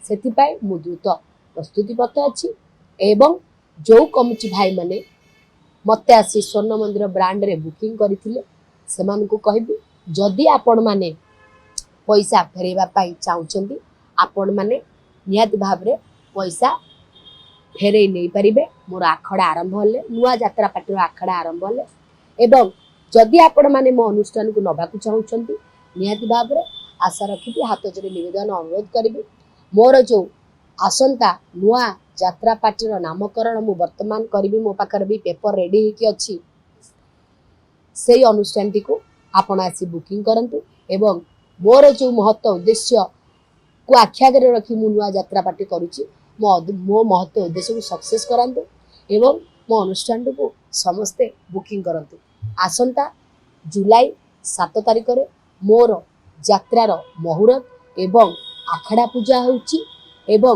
से मु द्रुत प्रस्तुति पत्र अच्छी एवं जो कमिटी भाई मैंने मत आसी स्वर्ण मंदिर ब्रांड रे बुकिंग करथिले सेमान को कहबी जदि आपण माने पैसा फेरेबा पाई चाहुचंदी आपण माने निहाती भाव रे पैसा फेरे नहीं पारिबे। मोर आखड़ा आरंभ होले नुआ यात्रा पार्टी आखड़ा आरंभ होले एवं जदि आपण माने मो अनुष्ठान को नबाकू चाहुचंदी निहाती भाव रे आशा रखिबी हाथ जोड़ी निवेदन अनुरोध करिबी। मोर जो आसंता नुआ यात्रा पार्टी नामकरण मु वर्तमान करी मो पाखर भी पेपर रेडी होकी अच्छी से अनुष्ठान टी को आपण आसी बुकिंग करंतु एवं मोर जो महत्व उद्देश्य को आख्यागर रखी मु नुआ यात्रा पार्टी करुची मो महत्व उद्देश्य को सक्सेस करंतु एवं मो अनुष्ठान को समस्ते बुकिंग करंतु। आसंता जुलाई 7 तारिख रे मोर यात्रार मुहूर्त एवं आखड़ा पूजा होउची एवं